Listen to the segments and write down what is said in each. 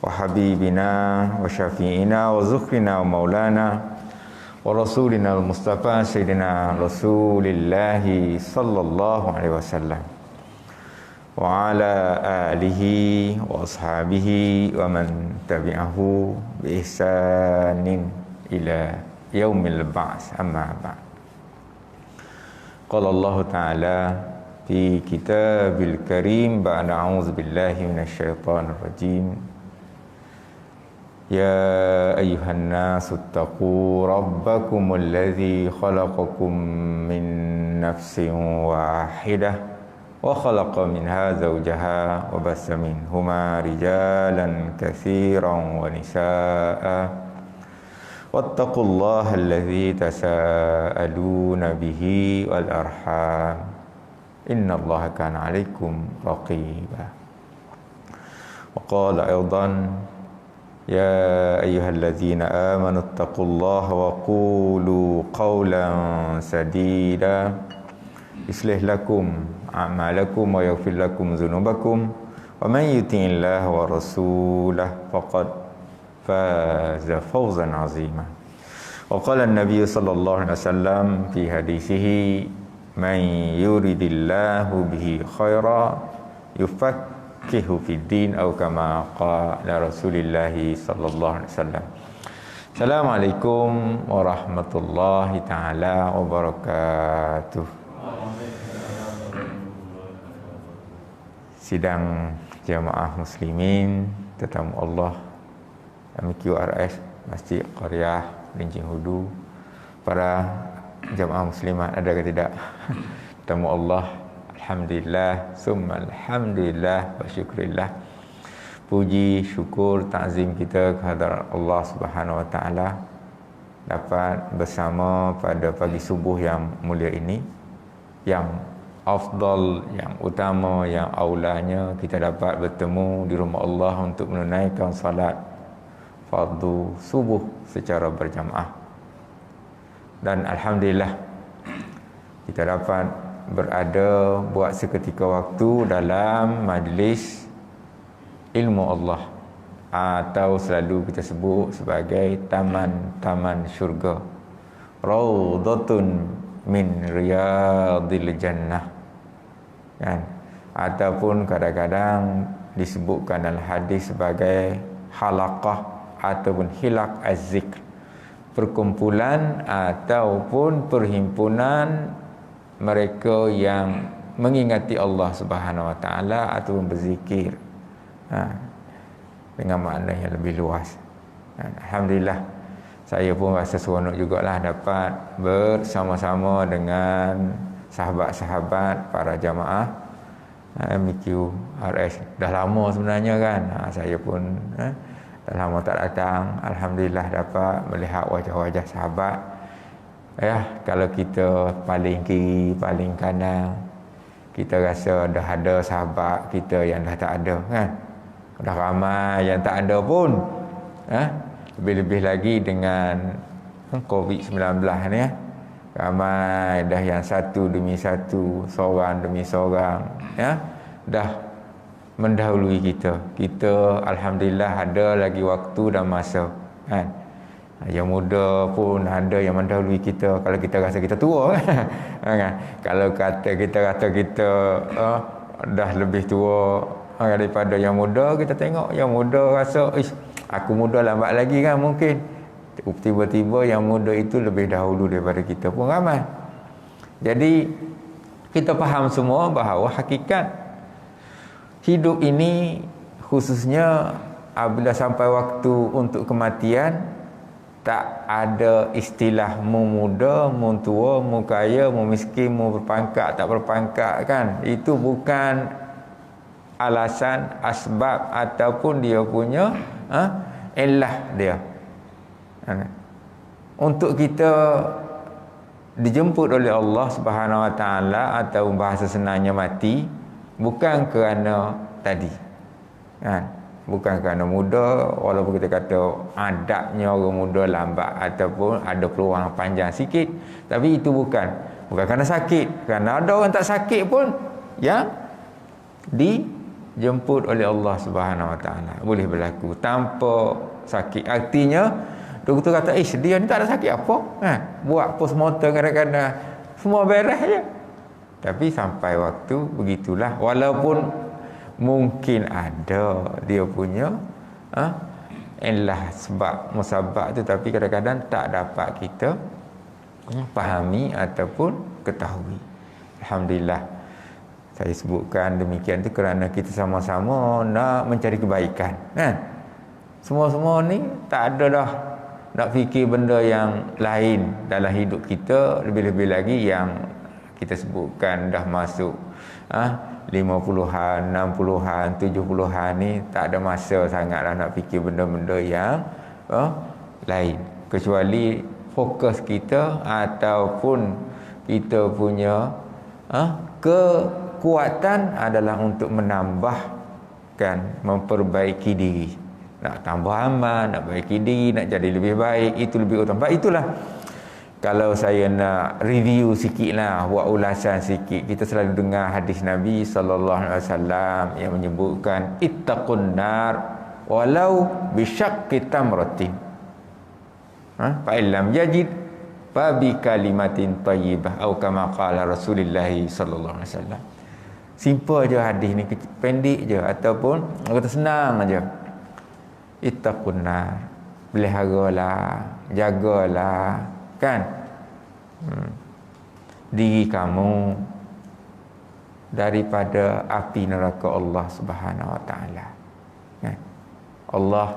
وحبيبنا وشفيعنا وذكرنا ومولانا ورسولنا المصطفى سيدنا رسول الله صلى الله عليه وسلم وعلى آله وأصحابه ومن تبعه بإحسان إلى يوم البعث أما بعد. قال الله تعالى في كتاب الكريم بعد أعوذ بالله من الشيطان الرجيم يا أيها الناس اتقوا ربكم الذي خلقكم من نفس واحدة وخلق منها زوجها وبث منهما رجالا كثيرا ونساء واتقوا الله الذي تساءلون به والأرحام إن الله كان عليكم رقيبا. وقال أيضا يا أيها الذين آمنوا اتقوا الله وقولوا قولا سديدا يصلح لكم أعمالكم ويغفر لكم ذنوبكم ومن يطع الله ورسوله فقد فاز فوزا عظيما. وقال النبي صلى الله عليه وسلم في حديثه من يريد الله به خيرا يفقهه في الدين أو كما قال رسول الله صلى الله عليه وسلم. Assalamualaikum warahmatullahi taala wabarakatuh. Sidang jamaah muslimin tetamu Allah MQRS Masjid Qaryah Lincing Hudu, para jamaah muslimat ada ke tidak? Tetamu Allah, alhamdulillah, summa alhamdulillah wa syukrillah. Puji, syukur, ta'zim kita kehadrat Allah Subhanahu wa taala dapat bersama pada pagi subuh yang mulia ini, yang afdal, yang utama, yang aulanya kita dapat bertemu di rumah Allah untuk menunaikan salat fardu subuh secara berjamaah. Dan alhamdulillah kita dapat berada buat seketika waktu dalam majlis ilmu Allah, atau selalu kita sebut sebagai taman-taman syurga, raudhatun min riyadil jannah, kan? Ataupun kadang-kadang disebutkan dalam hadis sebagai halaqah ataupun hilaq az-zikr, perkumpulan ataupun perhimpunan mereka yang mengingati Allah Subhanahu wa taala ataupun berzikir, dengan makna yang lebih luas. Alhamdulillah, saya pun rasa seronok jugalah dapat bersama-sama dengan sahabat-sahabat para jamaah MQRS. Dah lama sebenarnya kan, saya pun dah lama tak datang. Alhamdulillah dapat melihat wajah-wajah sahabat. Kalau kita paling kiri, paling kanan, kita rasa dah ada sahabat kita yang dah tak ada, kan? Dah ramai yang tak ada pun. Lebih-lebih lagi dengan COVID-19 ni, ramai dah yang satu demi satu, seorang demi seorang, dah mendahului kita. Kita alhamdulillah ada lagi waktu dan masa, kan? Yang muda pun ada yang mendahului kita. Kalau kita rasa kita tua, kan? Kalau kita rasa kita dah lebih tua daripada yang muda, kita tengok yang muda rasa aku muda lambat lagi, kan? Mungkin tiba-tiba yang muda itu lebih dahulu daripada kita pun ramai. Jadi kita faham semua bahawa hakikat hidup ini, khususnya apabila sampai waktu untuk kematian, tak ada istilah mu muda, mu tua, mu kaya, mu miskin, mu berpangkat, tak berpangkat, kan? Itu bukan alasan, asbab ataupun dia punya illah dia. Untuk kita dijemput oleh Allah Subhanahu wa taala, atau bahasa senangnya mati, bukan kerana tadi, kan? Bukan kerana muda, walaupun kita kata adabnya orang muda lambat ataupun ada peluang panjang sikit, tapi itu bukan kerana sakit. Kerana ada orang tak sakit pun yang dijemput oleh Allah Subhanahu Wa Taala. Boleh berlaku tanpa sakit. Artinya doktor kata, dia ni tak ada sakit apa. Buat postmortem kadang-kadang semua beres je. Tapi sampai waktu begitulah. Walaupun mungkin ada dia punya sebab musabab tu, tapi kadang-kadang tak dapat kita fahami ataupun ketahui. Alhamdulillah, saya sebutkan demikian tu kerana kita sama-sama nak mencari kebaikan, kan? Semua-semua ni tak ada dah nak fikir benda yang lain dalam hidup kita, lebih-lebih lagi yang kita sebutkan dah masuk 50-an, 60-an, 70-an ni tak ada masa sangatlah nak fikir benda-benda yang lain, kecuali fokus kita ataupun kita punya kekuatan adalah untuk menambahkan, memperbaiki diri, nak tambah amal, nak perbaiki diri, nak jadi lebih baik. Itu lebih utama. Itulah kalau saya nak review sikit lah, buat ulasan sikit, kita selalu dengar hadis Nabi SAW yang menyebutkan ittaqun nar walau bisyaqqi tamratin, fa illam yajid fa bi kalimatin thayyibah atau kama qala Rasulullah sallallahu alaihi wasallam. Simple je hadis ni, pendek je, ataupun kata senang aja. Ittaqun nar, peliharalah, jagalah, kan, diri kamu daripada api neraka Allah Subhanahu Wa Taala. Kan? Allah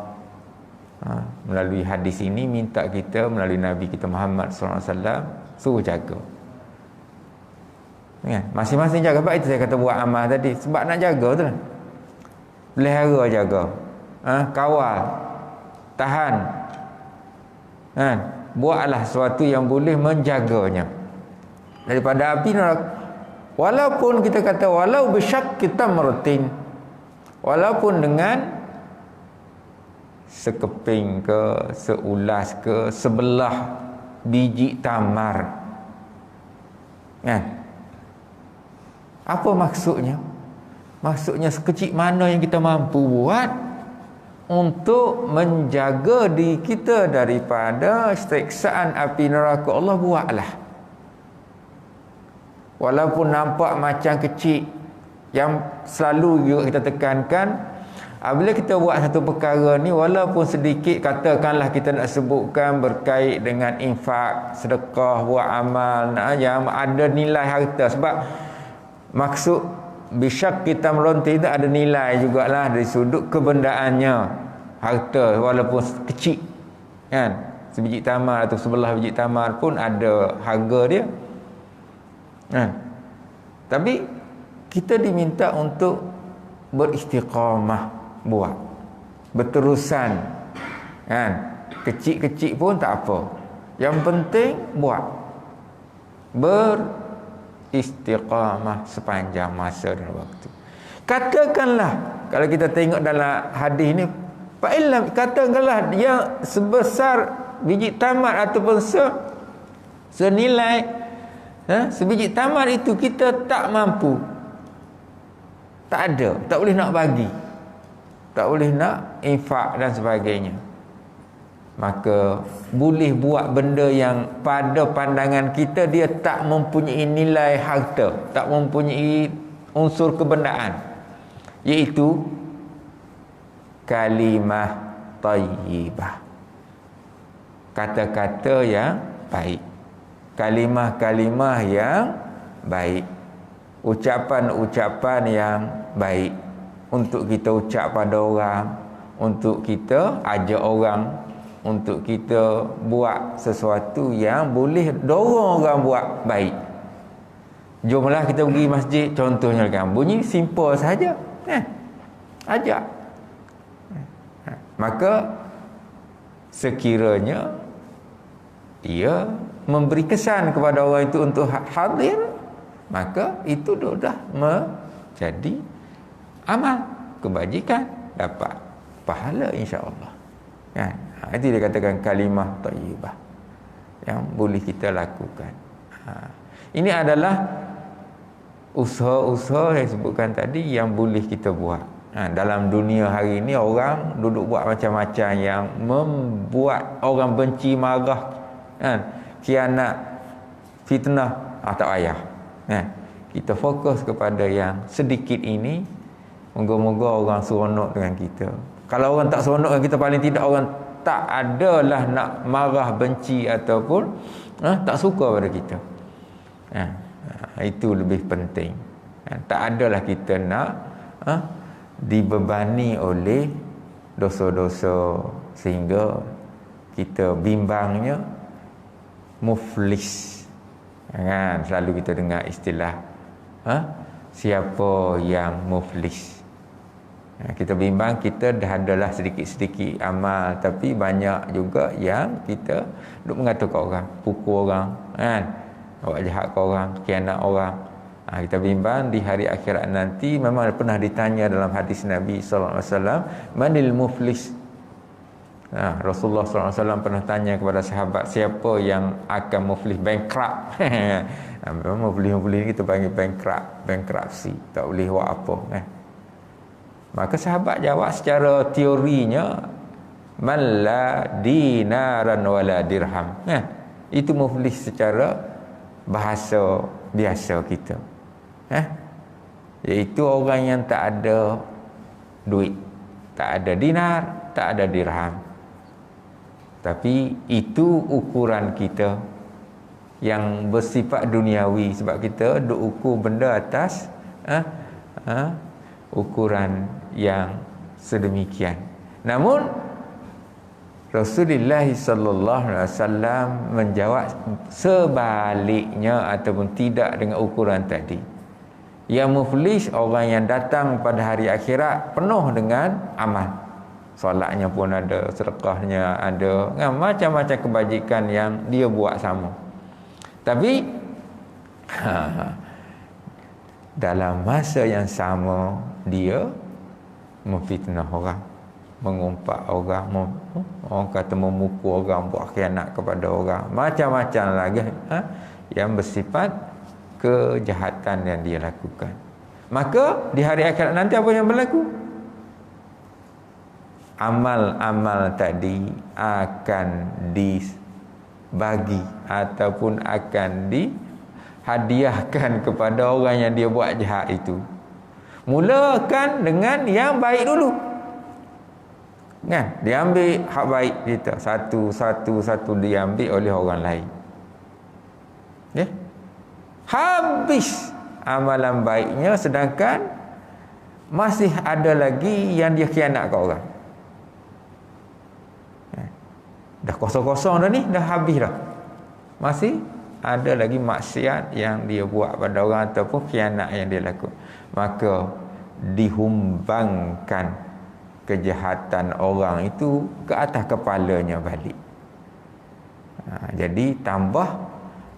melalui hadis ini minta kita, melalui Nabi kita Muhammad SAW, suruh jaga. Kan? Masing-masing jaga. Sebab itu saya kata buat amal tadi, sebab nak jaga tu lah. Pelihara, jaga, kawal, tahan, kan? Buatlah sesuatu yang boleh menjaganya daripada api neraka. Walaupun kita kata walau bisyaqqi tamratin, walaupun dengan sekeping ke, seulas ke, sebelah biji tamar, kan? Apa maksudnya? Maksudnya sekecil mana yang kita mampu buat untuk menjaga diri kita daripada siksaan api neraka Allah, buatlah. Walaupun nampak macam kecil, yang selalu juga kita tekankan, apabila kita buat satu perkara ni, walaupun sedikit, katakanlah kita nak sebutkan berkait dengan infak, sedekah, buat amal yang ada nilai harta. Sebab maksud bisyaqqi tamratin itu ada nilai jugalah dari sudut kebendaannya. Harta walaupun kecil, kan, sebiji tamar atau sebelah biji tamar pun ada harga dia, kan? Tapi kita diminta untuk beristiqamah, buat berterusan, kan? Kecil-kecil pun tak apa, yang penting buat, beristiqamah sepanjang masa dan waktu. Katakanlah kalau kita tengok dalam hadis ni, Pak Ilham, katakanlah yang sebesar biji tamar ataupun senilai sebiji tamar itu kita tak mampu, tak ada, tak boleh nak bagi, tak boleh nak infak dan sebagainya, maka boleh buat benda yang pada pandangan kita dia tak mempunyai nilai harta, tak mempunyai unsur kebendaan, iaitu kalimah thayyibah, kata-kata yang baik, kalimah-kalimah yang baik, ucapan-ucapan yang baik untuk kita ucap pada orang, untuk kita ajak orang, untuk kita buat sesuatu yang boleh dorong orang buat baik. Jomlah kita pergi masjid, contohnya kan, bunyi simple saja, ajak. Maka sekiranya ia memberi kesan kepada orang itu untuk hadir, maka itu dah menjadi amal kebajikan, dapat pahala insya-Allah. Kan? Itu dia katakan kalimah thayyibah yang boleh kita lakukan. Ini adalah usaha-usaha yang sebutkan tadi yang boleh kita buat. Dalam dunia hari ini orang duduk buat macam-macam yang membuat orang benci, marah, khianat, fitnah, tak payah. Kita fokus kepada yang sedikit ini. Moga-moga orang seronok dengan kita. Kalau orang tak seronok dengan kita, paling tidak orang tak adalah nak marah, benci ataupun tak suka pada kita. Itu lebih penting. Tak adalah kita nak dibebani oleh dosa-dosa sehingga kita bimbangnya muflis. Selalu kita dengar istilah siapa yang muflis. Kita bimbang kita dah adalah sedikit-sedikit amal, tapi banyak juga yang kita duk mengatakan orang, pukul orang, buat jahat ke orang, khianat orang. Kita bimbang di hari akhirat nanti. Memang pernah ditanya dalam hadis Nabi sallallahu alaihi wasallam, manil muflis. Rasulullah sallallahu alaihi wasallam pernah tanya kepada sahabat, siapa yang akan muflis, bankrupt. Muflis kita panggil bankruptcy, tak boleh buat apa. Maka sahabat jawab secara teorinya, man la dinaran wala dirham. Itu muflis secara bahasa biasa kita. Iaitu orang yang tak ada duit, tak ada dinar, tak ada dirham. Tapi itu ukuran kita yang bersifat duniawi, sebab kita duk ukur benda atas ukuran yang sedemikian. Namun Rasulullah sallallahu alaihi wasallam menjawab sebaliknya ataupun tidak dengan ukuran tadi. Yang muflis orang yang datang pada hari akhirat penuh dengan amal. Solatnya pun ada, sedekahnya ada, macam-macam kebajikan yang dia buat sama. Tapi dalam masa yang sama dia memfitnah orang, mengumpat orang, orang kata memukul orang, buat khianat kepada orang, macam-macam lagi yang bersifat kejahatan yang dia lakukan. Maka di hari akhirat nanti apa yang berlaku? Amal-amal tadi akan dibagi ataupun akan dihadiahkan kepada orang yang dia buat jahat itu. Mulakan dengan yang baik dulu. Dia ambil hak baik kita, satu diambil oleh orang lain. Habis amalan baiknya, sedangkan masih ada lagi yang dia khianat ke orang. Dah kosong-kosong dah ni, dah habis dah. Masih ada lagi maksiat yang dia buat pada orang ataupun khianat yang dia lakukan. Maka dihumbangkan kejahatan orang itu ke atas kepalanya balik. Jadi tambah,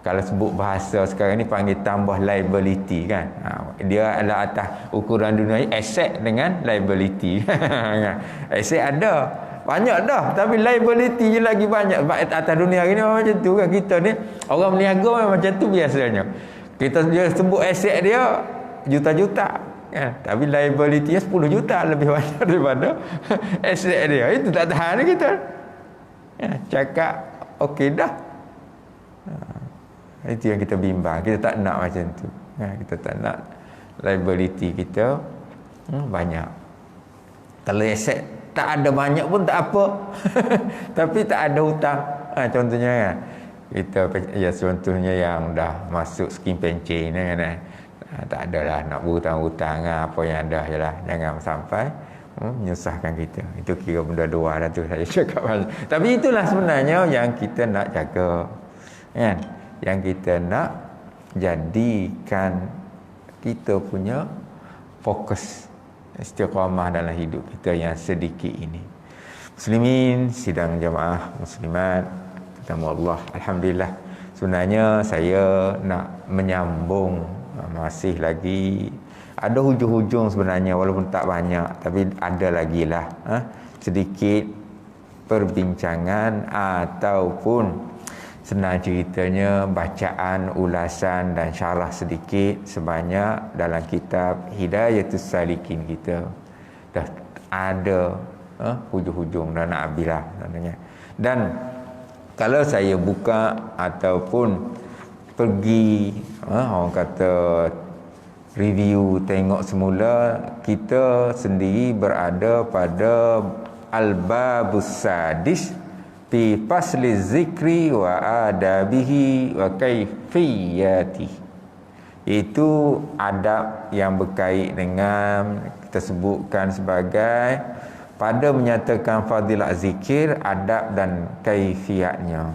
kalau sebut bahasa sekarang ni panggil tambah liability kan. Dia adalah atas ukuran dunia, aset dengan liability. Aset ada banyak dah, tapi liability je lagi banyak. Sebab atas dunia hari ni macam tu kan. Kita ni orang meniaga memang macam tu biasanya. Kita dia sebut aset dia juta-juta kan? Tapi liability nya 10 juta lebih banyak daripada aset dia. Itu tak tahan kita. Cakap okey dah. Itu yang kita bimbang. Kita tak nak macam tu. Kita tak nak liability kita banyak. Kalau aset tak ada banyak pun tak apa. Tapi tak ada hutang. Contohnya kan, kita contohnya yang dah masuk skim pencen kan. Tak adalah nak berhutang-hutang, apa yang ada je lah. Jangan sampai menyusahkan kita. Itu kira benda dua dah tu saya cakap banyak. Tapi itulah sebenarnya yang kita nak jaga kan? Yang kita nak jadikan kita punya fokus istiqamah dalam hidup kita yang sedikit ini. Muslimin, sidang jamaah muslimat, pertama Allah, alhamdulillah. Sebenarnya saya nak menyambung, masih lagi ada hujung-hujung sebenarnya, walaupun tak banyak, tapi ada lagi lah sedikit perbincangan ataupun senang ceritanya bacaan, ulasan dan syarah sedikit sebanyak dalam kitab Hidayatus Salikin kita dah ada hujung-hujung dan nak habislah sebenarnya. Dan kalau saya buka ataupun pergi orang kata review tengok semula, kita sendiri berada pada al-babus sadis fi fasli zikri wa adabihi wa kaifiyati. Itu adab yang berkait dengan kita sebutkan sebagai pada menyatakan fadilat zikir, adab dan kaifiatnya.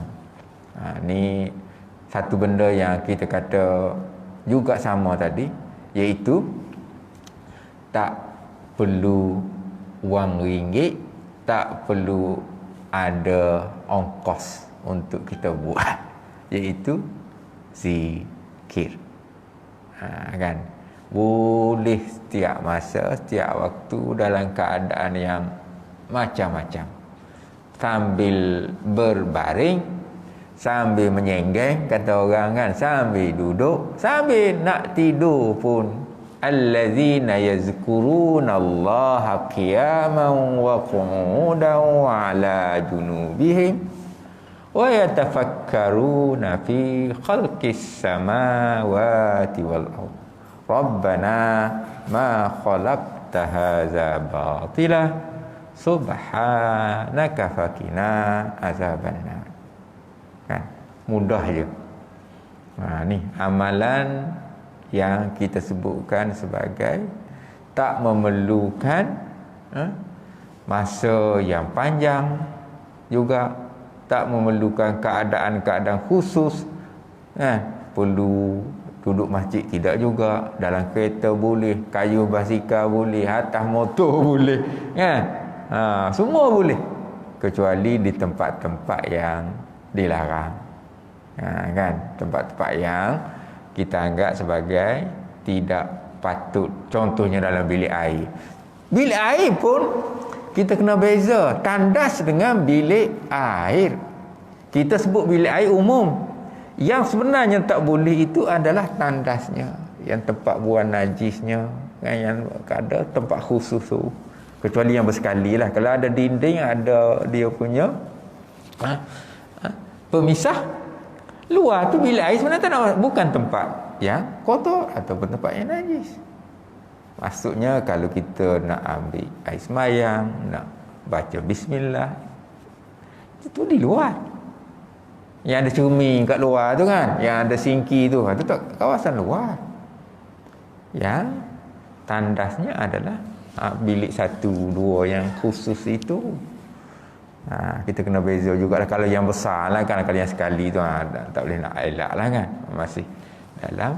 Ni satu benda yang kita kata juga sama tadi, iaitu tak perlu wang ringgit, tak perlu ada ongkos untuk kita buat, iaitu zikir. Kan boleh setiap masa, setiap waktu, dalam keadaan yang macam-macam, sambil berbaring, sambil menyenggeng kata orang kan, sambil duduk, sambil nak tidur pun. Allazina yazkurunallaha qiyaman wa qu'udan wa ala junubihim wa yatafakkaruna fi khalqis samawati wal ardh. Rabbana ma khalaqta hadza batila subhanaka faqina azabannar. Kan mudah je. Ni amalan yang kita sebutkan sebagai tak memerlukan masa yang panjang, juga tak memerlukan keadaan-keadaan khusus. Perlu duduk masjid tidak juga, dalam kereta boleh, kayu basikal boleh, atas motor boleh, semua boleh, kecuali di tempat-tempat yang dilarang. Kan tempat-tempat yang kita anggap sebagai tidak patut. Contohnya dalam bilik air. Bilik air pun kita kena beza tandas dengan bilik air. Kita sebut bilik air umum. Yang sebenarnya tak boleh itu adalah tandasnya, yang tempat buang najisnya, kan, yang ada tempat khusus tu. Kecuali yang bersekali lah. Kalau ada dinding, ada dia punya pemisah, luar tu bilik air sebenarnya tak nak, bukan tempat yang kotor ataupun tempat yang najis. Maksudnya kalau kita nak ambil air semayang, nak baca bismillah, itu di luar. Yang ada cermin kat luar tu kan, yang ada sinki tu, itu tak kawasan luar. Yang tandasnya adalah bilik 1, 2 yang khusus itu. Kita kena beza jugalah. Kalau yang besar lah kan, kalau yang sekali tu tak boleh nak elak lah kan, masih dalam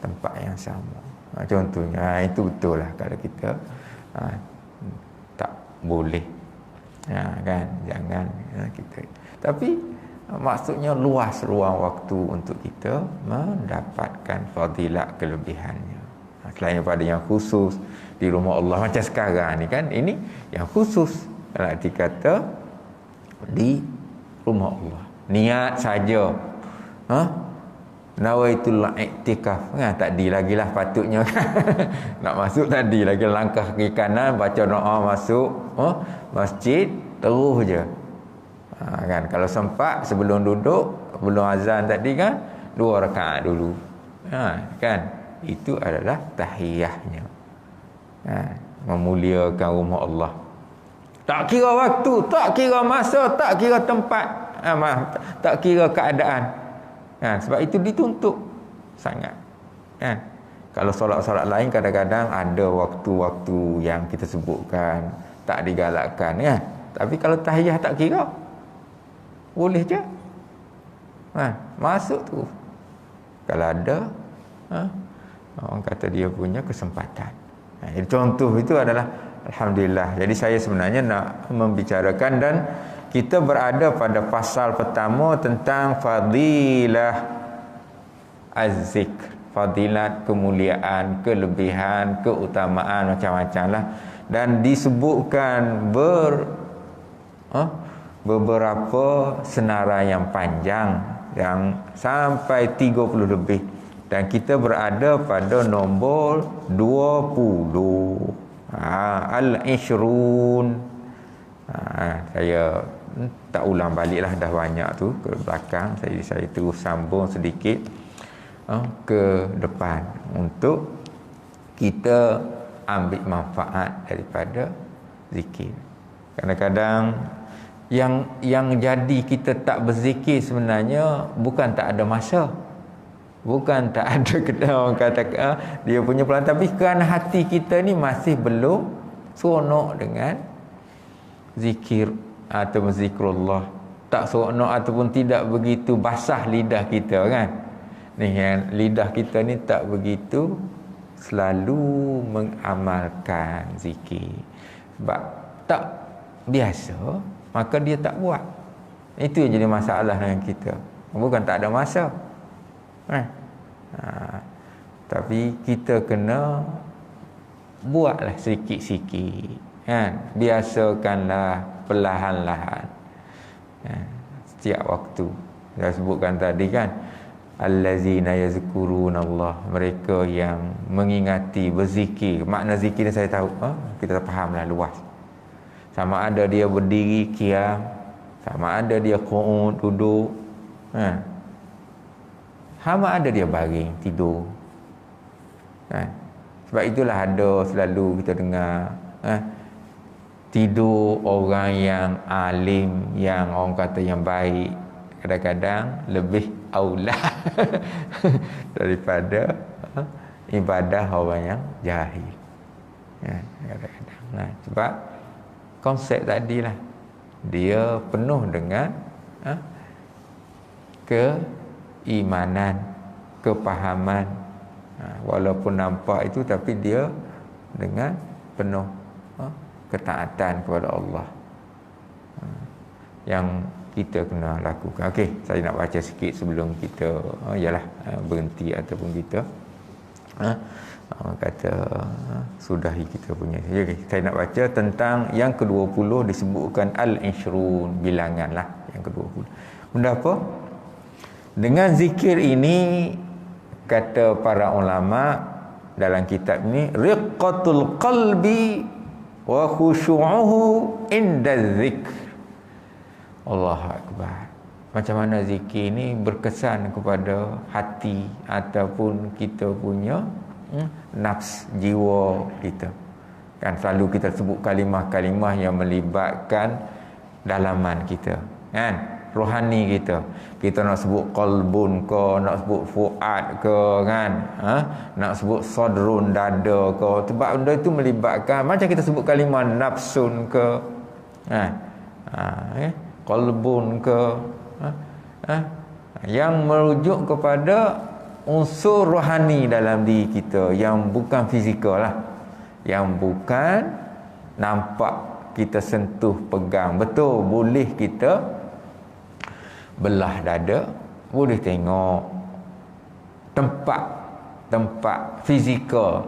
tempat yang sama. Contohnya itu betul lah kalau kita tak boleh kan, jangan kita. Tapi maksudnya luas ruang waktu untuk kita mendapatkan fadilat kelebihannya. Selain daripada yang khusus di rumah Allah macam sekarang ni kan, ini yang khusus kalau dikata di rumah Allah. Niat saja. Nawaitul i'tikaf. Tak di lagi lah patutnya kan. Nak masuk tadi lagi, langkah kaki kanan, baca doa masuk masjid, terus je. Kan kalau sempat sebelum duduk, sebelum azan tadi kan, 2 rakaat dulu. Kan itu adalah tahiyahnya. Memuliakan rumah Allah. Tak kira waktu, tak kira masa, tak kira tempat, tak kira keadaan. Sebab itu dituntut sangat. Kalau solat-solat lain kadang-kadang ada waktu-waktu yang kita sebutkan, tak digalakkan kan. Tapi kalau tahiyah tak kira, boleh je. Masuk tu. Kalau ada orang kata dia punya kesempatan. Contoh itu adalah alhamdulillah. Jadi saya sebenarnya nak membicarakan, dan kita berada pada pasal pertama tentang fadilah az-zikr, fadilat, kemuliaan, kelebihan, keutamaan macam-macam lah. Dan disebutkan beberapa senarai yang panjang yang sampai 30 lebih, dan kita berada pada nombor 20. Al-Ishrun. Saya tak ulang baliklah, dah banyak tu ke belakang. Saya terus sambung sedikit ke depan untuk kita ambil manfaat daripada zikir. Kadang-kadang yang jadi kita tak berzikir sebenarnya bukan tak ada masa, bukan tak ada, kita orang kata dia punya pelan, tapi kerana hati kita ni masih belum seronok dengan zikir atau zikrullah, tak seronok ataupun tidak begitu basah lidah kita kan. Ni yang lidah kita ni tak begitu selalu mengamalkan zikir, sebab tak biasa, maka dia tak buat. Itu yang jadi masalah dengan kita, bukan tak ada masa tapi kita kena buatlah sikit-sikit kan, biasakanlah perlahan-lahan setiap waktu. Saya sebutkan tadi kan, allazina yazkurunallah, mereka yang mengingati, berzikir. Makna zikir ni saya tahu, kita fahamlah luas. Sama ada dia berdiri qiyam, sama ada dia qu'ud duduk, sama ada dia baring tidur. Sebab itulah ada selalu kita dengar tidur orang yang alim, yang orang kata yang baik, kadang-kadang lebih aula daripada ibadah orang yang jahil. Kadang-kadang sebab konsep tadilah dia penuh dengan keimanan, kepahaman, walaupun nampak itu tapi dia dengan penuh ketaatan kepada Allah yang kita kena lakukan. Okey, saya nak baca sikit sebelum kita berhenti ataupun kita kata sudahi kita punya. Okay, saya nak baca tentang yang ke-20, disebutkan al-ishrun, bilangan lah yang ke-20. Benda apa? Dengan zikir ini, kata para ulama dalam kitab ini, riqqatul qalbi wa khusyu'uhu inda zikr. Allahu akbar. Macam mana zikir ni berkesan kepada hati ataupun kita punya nafs, jiwa kita. Kan selalu kita sebut kalimah-kalimah yang melibatkan dalaman kita, kan, rohani kita. Kita nak sebut qalbun ke, nak sebut fuad ke, kan, nak sebut sadrun, dada ke, sebab benda itu melibatkan. Macam kita sebut kalimah nafsun ke, qalbun ke, yang merujuk kepada unsur rohani dalam diri kita, yang bukan fizikal lah, yang bukan nampak kita sentuh, pegang. Betul, boleh kita belah dada, boleh tengok tempat fizikal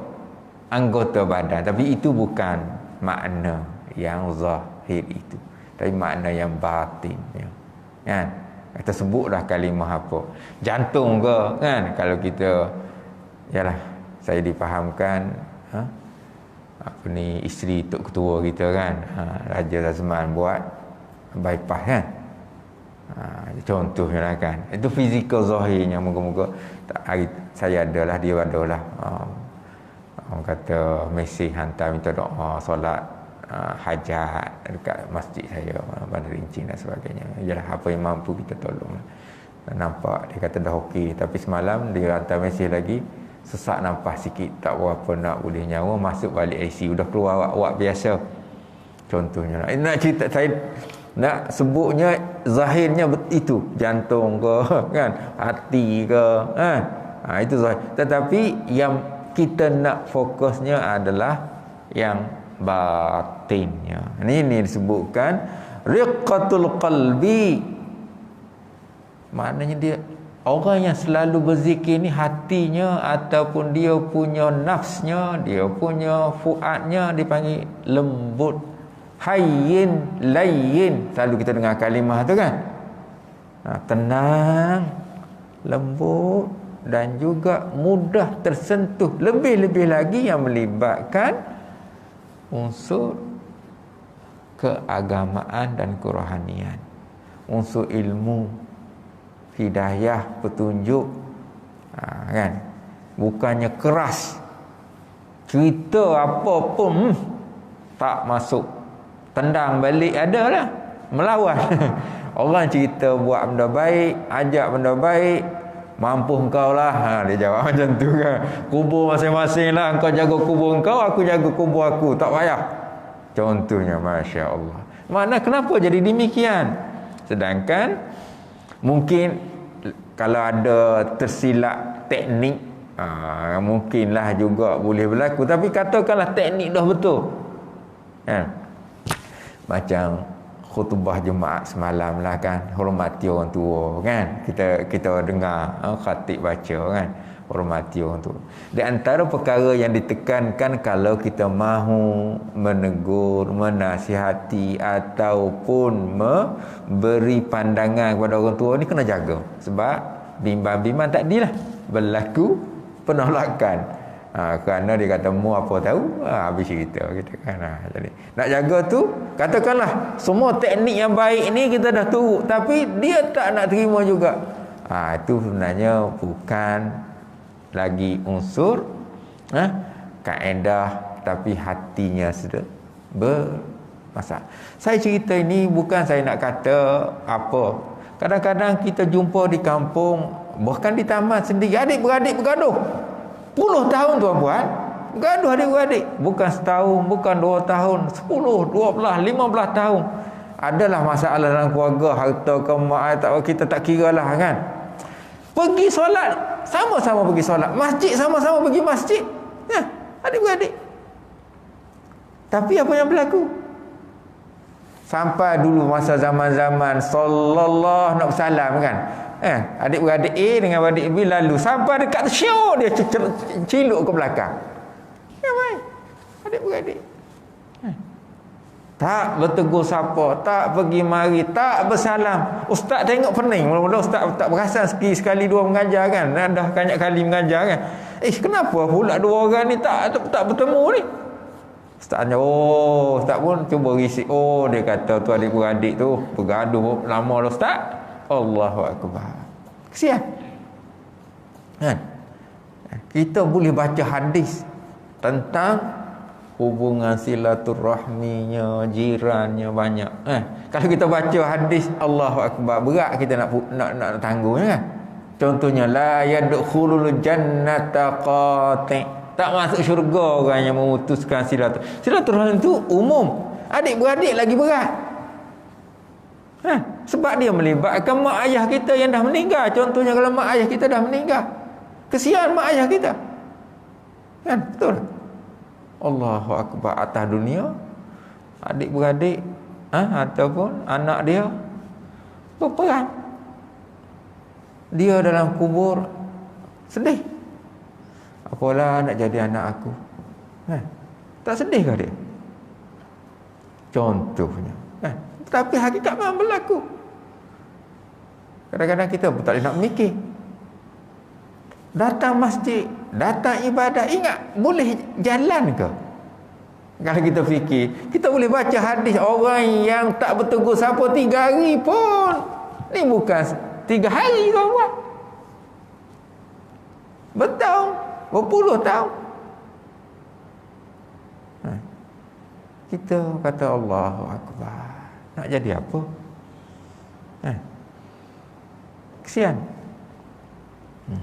anggota badan, tapi itu bukan makna yang zahir itu, tapi makna yang batin, kan. Kita sebutlah kalimah apa, jantung ke, kan, kalau kita saya difahamkan apa ni, isteri tok ketua kita kan, Raja Razman buat bypass kan, contohnya lah kan, itu fizikal zahirnya. Moga-moga hari saya adalah, dia adalah orang kata mesej hantar minta doa solat hajat dekat masjid saya, Bandar Rincing dan sebagainya. Yalah, apa yang mampu kita tolong. Nampak dia kata dah okey, tapi semalam dia hantar mesej lagi, sesak nafas sikit, tak berapa nak boleh nyawa, masuk balik ICU, dah keluar awak biasa. Contohnya nak cerita, saya nak sebutnya zahirnya itu, jantung ke, kan, hati ke, kan, itu zahir. Tetapi yang kita nak fokusnya adalah yang batinnya. Ini disebutkan riqqatul qalbi. Maknanya dia orang yang selalu berzikir ni, hatinya ataupun dia punya nafsnya, dia punya fuadnya dipanggil lembut, hayyin layyin, selalu kita dengar kalimah tu kan. Tenang, lembut dan juga mudah tersentuh. Lebih-lebih lagi yang melibatkan unsur keagamaan dan kerohanian, unsur ilmu, hidayah, petunjuk, kan? Bukannya keras, cerita apa pun tak masuk, tendang balik adalah melawan. Orang cerita buat benda baik, ajak benda baik, mampu engkau lah. Dia jawab macam tu kan. Kubur masing-masing lah, engkau jaga kubur engkau, aku jaga kubur aku, tak payah. Contohnya, Masya Allah. Makna kenapa jadi demikian? Sedangkan mungkin kalau ada tersilap teknik, mungkinlah juga boleh berlaku. Tapi katakanlah teknik dah betul, kan? Macam khutbah Jumaat semalam lah kan, hormati orang tua kan, kita dengar khatib baca kan, hormati orang tua. Di antara perkara yang ditekankan kalau kita mahu menegur, menasihati ataupun memberi pandangan kepada orang tua ni, kena jaga. Sebab bimbang-bimbang tadilah berlaku penolakan. Kerana dia kata mu apa tahu, habis cerita kita kan. Jadi nak jaga tu, katakanlah semua teknik yang baik ni kita dah turut, tapi dia tak nak terima juga. Itu sebenarnya bukan lagi unsur kaedah, tapi hatinya sudah bermasalah. Saya cerita ini bukan saya nak kata apa. Kadang-kadang kita jumpa di kampung, bahkan di taman sendiri, adik-beradik bergaduh. 10 tahun tuan-puan, gaduh adik-beradik. Bukan setahun, bukan 2 tahun, 10, 12, 15 tahun. Adalah masalah dalam keluarga, harta kemak, kita tak kira lah kan. Pergi solat, sama-sama pergi solat. Masjid, sama-sama pergi masjid. Adik-beradik. Tapi apa yang berlaku? Sampai dulu masa zaman-zaman sallallahu nak bersalam kan. Adik-beradik A dengan adik B lalu sampai dekat syok dia ciluk ke belakang. Adik-beradik. Tak bertegur siapa, tak pergi mari, tak bersalam. Ustaz tengok pening. Mula-mula ustaz tak berasan sekali dua mengajar kan. Dah banyak kali mengajar kan. Kenapa pula dua orang ni tak bertemu ni? Ustaz tanya, ustaz pun cuba risik. Dia kata tu adik-beradik tu bergaduh lama dah ustaz. Allahu Akbar. Kesian kan? Kita boleh baca hadis tentang hubungan silaturahminya, jirannya banyak. Kalau kita baca hadis, Allahu Akbar, berat kita nak tanggungnya kan. Contohnya, la yadkhulul jannata qati', tak masuk syurga orang yang memutuskan silaturahmi itu umum. Adik-beradik lagi berat. Sebab dia melibatkan mak ayah kita yang dah meninggal. Contohnya kalau mak ayah kita dah meninggal, kesian mak ayah kita kan, betul. Allahu Akbar, atas dunia adik-beradik ataupun anak dia berperang. Dia dalam kubur sedih, apalah nak jadi anak aku. Tak sedih ke dia? Contohnya tapi hakikat memang berlaku. Kadang-kadang kita pun tak boleh nak mikir. Datang masjid, datang ibadah, ingat boleh jalan ke? Kalau kita fikir, kita boleh baca hadis orang yang tak bertegur siapa 3 hari pun. Ni bukan 3 hari kau buat, bertahun, berpuluh tahun. Kita kata Allahu Akbar, nak jadi apa? Kesian.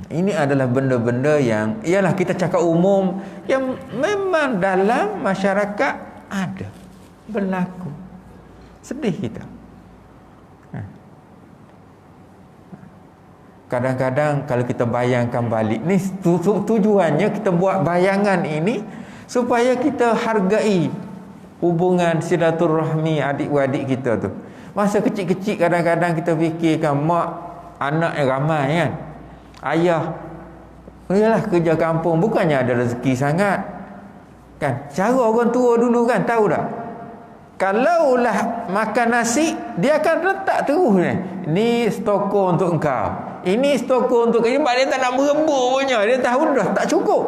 Ini adalah benda-benda yang ialah kita cakap umum, yang memang dalam masyarakat ada, berlaku. Sedih kita. Kadang-kadang kalau kita bayangkan balik ni, tujuannya kita buat bayangan ini supaya kita hargai hubungan silaturahmi adik-beradik kita tu. Masa kecil-kecil kadang-kadang kita fikirkan mak anak yang ramai kan, ayah ialah kerja kampung, bukannya ada rezeki sangat kan. Cara orang tua dulu kan, tahu tak? Kalaulah makan nasi, dia akan letak terus ni. Ni stoko untuk engkau. Ini stoko untuk ini. Sebab dia tak nak berebut punya. Dia tahu dah tak cukup.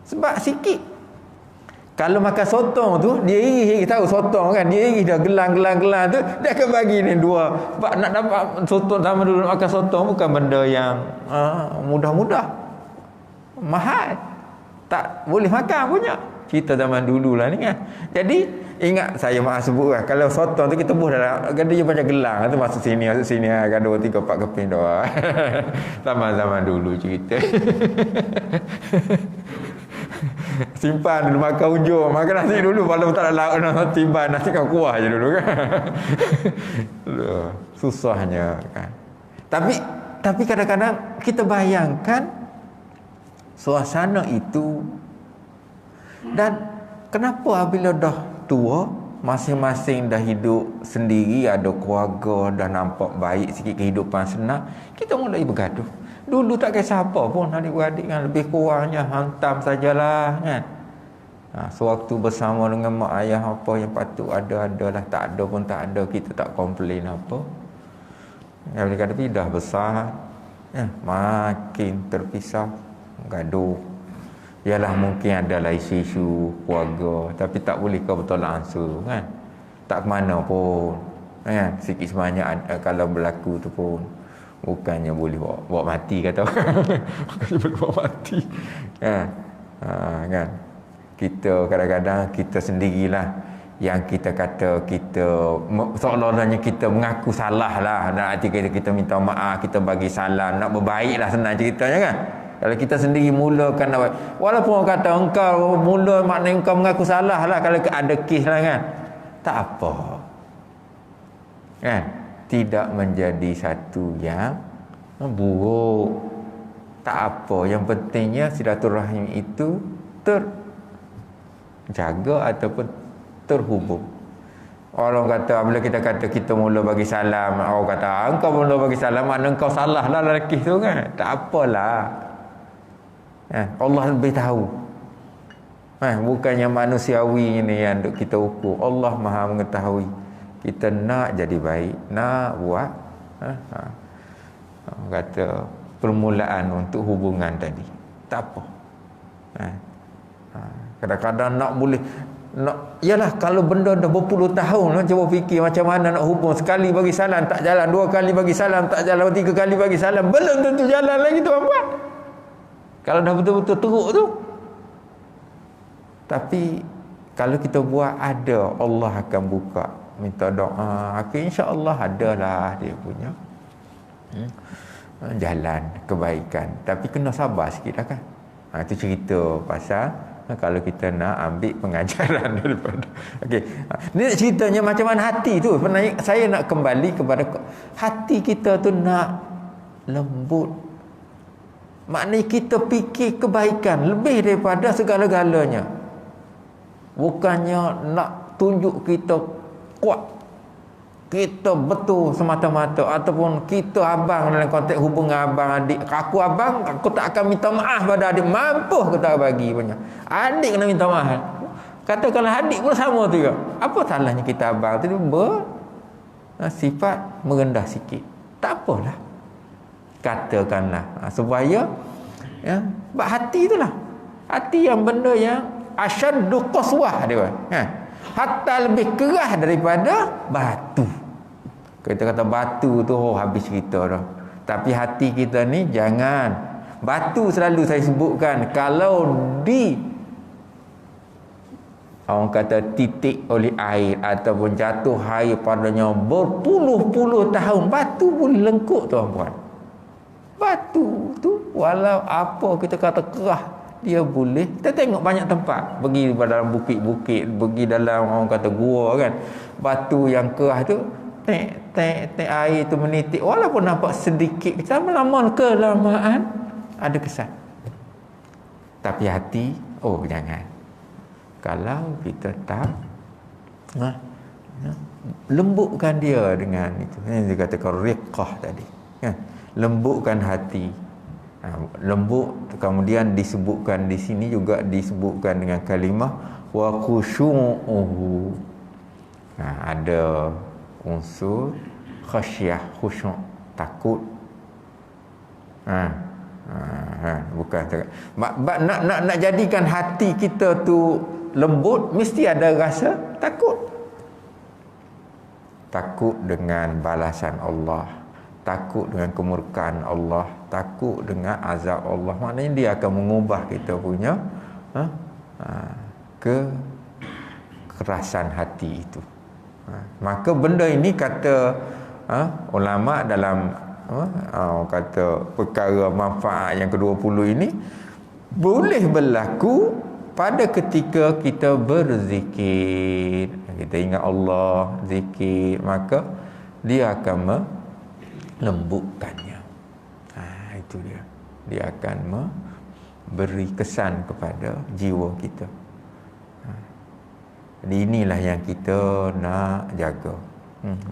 Sebab sikit. Kalau makan sotong tu, dia iri tahu sotong kan. Dia iri dah gelang tu. Dia akan bagi ni dua. Sebab nak dapat sotong sama dulu makan sotong bukan benda yang mudah-mudah. Mahal. Tak boleh makan punya. Cerita zaman dulu lah ni kan. Jadi ingat saya maaf sebut lah. Kalau sotong tu kita buh dalam dia macam gelang tu masuk sini ada 2, 3, 4 keping doa. Zaman-zaman dulu cerita. Simpan dulu makan ujung. Makan nasi dulu kalau tak ada lauk timban nasi kau kuah je dulu kan. Susahnya kan. Tapi kadang-kadang kita bayangkan suasana itu. Dan kenapa apabila dah tua, masing-masing dah hidup sendiri, ada keluarga, dah nampak baik sikit kehidupan senang, kita mulai bergaduh. Dulu tak kisah apa pun adik-beradik kan, lebih kurangnya hantam sajalah kan. Sewaktu bersama dengan mak ayah apa yang patut ada-adalah, tak ada pun tak ada, kita tak komplain apa. Tapi dah besar makin terpisah, gaduh. Ialah mungkin adalah isu-isu keluarga, tapi tak boleh kau bertolak ansur kan. Tak ke mana pun kan. Sikit sebanyak kalau berlaku tu pun bukannya boleh bawa mati kata orang. Bukannya boleh bawa mati kan. Kan. Kita kadang-kadang kita sendirilah yang kita kata kita seolah-olahnya kita mengaku salah lah. Dan arti kita minta maaf, kita bagi salam, nak berbaik lah senang ceritanya kan. Kalau kita sendiri mulakan nak baik, walaupun orang kata engkau mula maknanya engkau mengaku salah lah kalau ada kes lah kan, tak apa kan, tidak menjadi satu yang buruk, tak apa. Yang pentingnya silaturahim itu terjaga ataupun terhubung. Orang kata bila kita kata kita mula bagi salam, orang kata engkau mula bagi salam maknanya engkau salah lah lelaki tu kan, tak apalah. Allah lebih tahu. Bukannya manusiawi ini yang kita ukur. Allah Maha mengetahui. Kita nak jadi baik, nak buat kata permulaan untuk hubungan tadi. Tak apa. Kadang-kadang nak boleh yalah kalau benda dah berpuluh tahun, cuba fikir macam mana nak hubung. Sekali bagi salam tak jalan, 2 kali bagi salam tak jalan, 3 kali bagi salam belum tentu jalan lagi tuan-puan. Kalau dah betul-betul teruk tu. Tapi kalau kita buat ada, Allah akan buka. Minta doa, insya-Allah adalah dia punya jalan kebaikan. Tapi kena sabar sikit lah kan. Itu cerita pasal kalau kita nak ambil pengajaran daripada. Okey. Ni ceritanya macam mana hati tu. Saya nak kembali kepada hati kita tu nak lembut. Maknanya kita fikir kebaikan lebih daripada segala-galanya. Bukannya nak tunjuk kita kuat, kita betul semata-mata, ataupun kita abang dalam konteks hubungan abang adik. Aku abang, aku tak akan minta maaf pada adik. Mampu aku tak bagi punya. Adik kena minta maaf. Katakanlah adik pun sama tu juga. Apa salahnya kita abang tu sifat merendah sikit. Tak apalah. Katakanlah supaya sebab hati itulah, hati yang benda yang asyaddu qaswah dia hatta lebih keras daripada batu. Kita kata batu tu habis cerita dah. Tapi hati kita ni jangan. Batu selalu saya sebutkan, kalau orang kata titik oleh air ataupun jatuh air padanya berpuluh-puluh tahun, batu boleh lengkuk tuan-puan. Batu tu walau apa kita kata kerah, dia boleh. Kita tengok banyak tempat, pergi dalam bukit-bukit, pergi dalam orang kata gua kan, batu yang kerah tu tek air tu menitik, walaupun nampak sedikit, lama-lama kelamaan ada kesan. Tapi hati jangan. Kalau kita tak lembutkan dia dengan itu, yang dikatakan riqah tadi kan, lembutkan hati. Lembut kemudian disebutkan di sini juga disebutkan dengan kalimah wa khusyu'uhu. Ada unsur khasyah, khusyuk, takut. Bukan nak jadikan hati kita tu lembut, mesti ada rasa takut. Takut dengan balasan Allah, takut dengan kemurkaan Allah, takut dengan azab Allah. Maknanya dia akan mengubah kita punya kekerasan hati itu. Maka benda ini kata ulama dalam kata perkara manfaat yang ke-20 ini boleh berlaku pada ketika kita berzikir, kita ingat Allah, zikir, maka dia akan melembutkannya. Itu dia akan memberi kesan kepada jiwa kita. Jadi inilah yang kita nak jaga,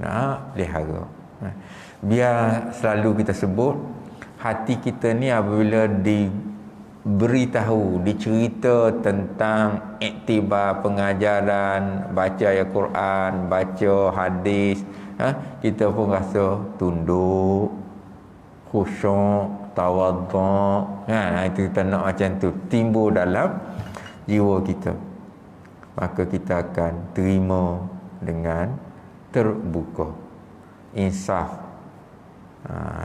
nak pelihara. Biar selalu kita sebut, hati kita ni apabila diberitahu, dicerita tentang iktibar pengajaran, baca ayat Quran, baca hadis, kita pun rasa tunduk, khusyuk, tawaduk. Itu kita nak macam tu timbul dalam jiwa kita. Maka kita akan terima dengan terbuka, insaf.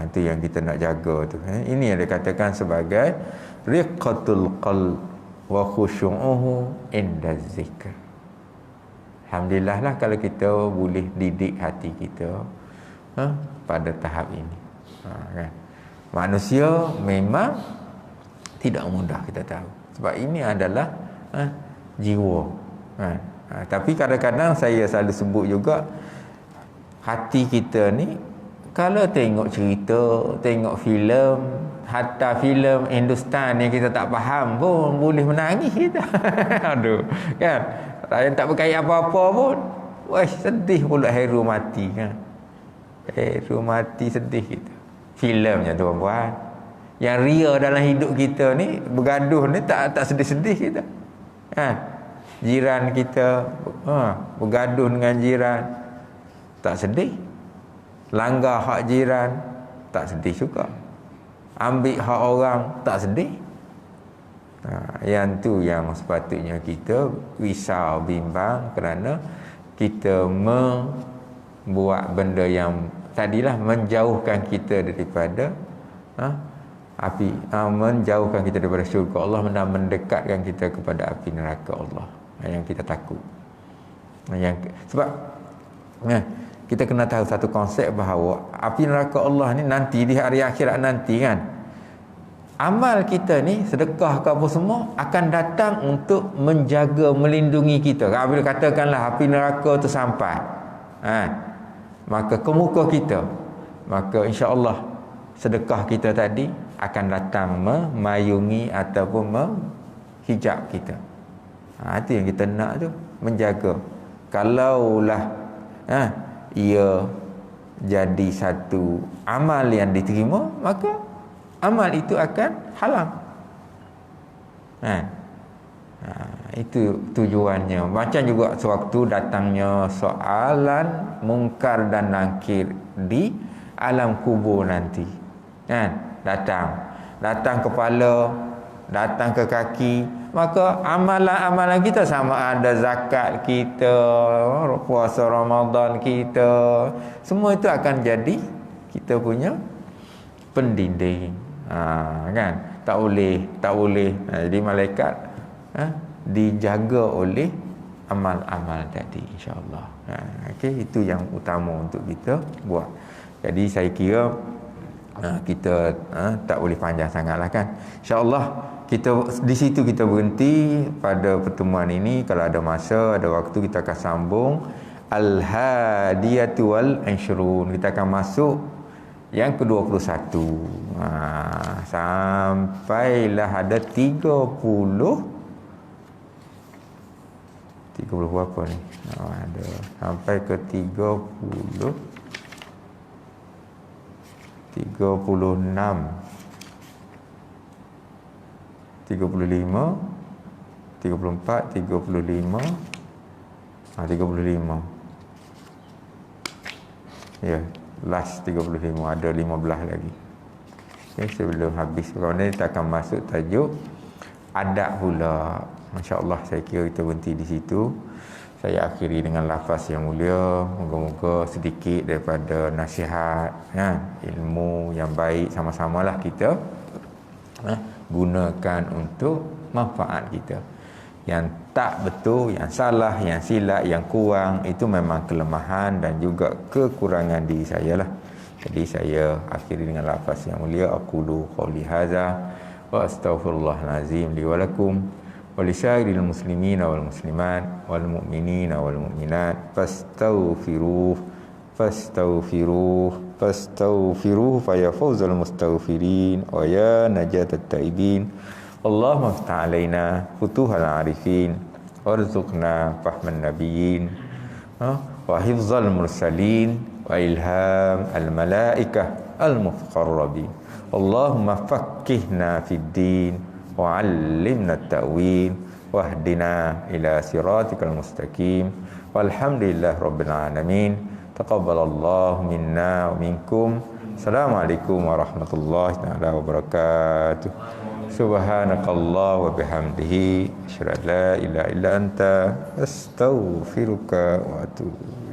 Itu yang kita nak jaga tu. Ini yang dikatakan sebagai riqatul qalb wa khusyu'uhu inda zikr. Alhamdulillah lah kalau kita boleh didik hati kita pada tahap ini. Kan? Manusia memang tidak mudah, kita tahu. Sebab ini adalah jiwa. Tapi kadang-kadang saya selalu sebut juga, hati kita ni kalau tengok cerita, tengok filem, hatta filem Hindustan yang kita tak faham pun boleh menangis kita. Aduh, kan? Yang tak berkait apa-apa pun, wah, sedih pula hero mati, kan? Hero mati sedih kita. Filemnya tuan-puan. Yang ria dalam hidup kita ni, bergaduh ni tak sedih-sedih kita. Kan? Jiran kita bergaduh dengan jiran, tak sedih. Langgar hak jiran, tak sedih juga. Ambil hak orang, tak sedih. Yang tu yang sepatutnya kita risau, bimbang, kerana kita membuat benda yang tadilah menjauhkan kita daripada api, menjauhkan kita daripada syurga Allah, mendekatkan kita kepada api neraka Allah yang kita takut. Sebab kita kena tahu satu konsep bahawa api neraka Allah ni nanti di hari akhirat nanti, kan, amal kita ni, sedekah ke apa semua, akan datang untuk menjaga, melindungi kita. Bila katakanlah api neraka tu sampai, maka ke muka kita, maka insya-Allah sedekah kita tadi akan datang memayungi ataupun menghijab kita. Itu yang kita nak tu, menjaga. Kalaulah ia jadi satu amal yang diterima, maka amal itu akan halang. Itu tujuannya. Macam juga sewaktu datangnya soalan mungkar dan nakir di alam kubur nanti, kan? Datang kepala, datang ke kaki, maka amalan-amalan kita, sama ada zakat kita, puasa Ramadan kita, semua itu akan jadi kita punya pendinding. Kan? Tak boleh. Jadi malaikat dijaga oleh amal-amal tadi, insya-Allah. Okey, itu yang utama untuk kita buat. Jadi saya kira kita tak boleh panjang sangatlah, kan. Insya-Allah kita di situ kita berhenti pada pertemuan ini. Kalau ada masa, ada waktu, kita akan sambung Al-Hadiyatu wal-Ashrun. Kita akan masuk yang ke-21. Sampailah ada 30 berapa ni? Ada sampai ke 36, 35, 34, 35, 35. Ya, last 35, ada 15 lagi. Okay, sebelum habis kemudian kita akan masuk tajuk adab pula. Masya-Allah, saya kira kita berhenti di situ. Saya akhiri dengan lafaz yang mulia. Moga-moga sedikit daripada nasihat, ilmu yang baik sama-samalah kita gunakan untuk manfaat kita. Yang tak betul, yang salah, yang silap, yang kurang, itu memang kelemahan dan juga kekurangan diri saya lah. Jadi saya akhiri dengan lafaz yang mulia, aqulu qawli hadza wa astaghfirullahalazim li wa lakum wa lisairil muslimina wal muslimat wal mu'minina wal mu'minat fastaghfiruh faya fawzal mustaghfirin wa ya najatat taibin. Allahumma aftah alaina futuhal arifin warzuqna fahman nabiyyin wa hifzal mursalin wa ilham al malaikah al muqarrabin. Allahumma faqqihna fid din wa 'allimna at-ta'wil wahdina ila siratikal mustaqim walhamdulillahi rabbil alamin. Taqabbalallahu minna wa minkum. Assalamualaikum warahmatullahi wabarakatuh. Subhanakallah wa bihamdihi asyhadu an la ilaha illa anta astaghfiruka wa atubu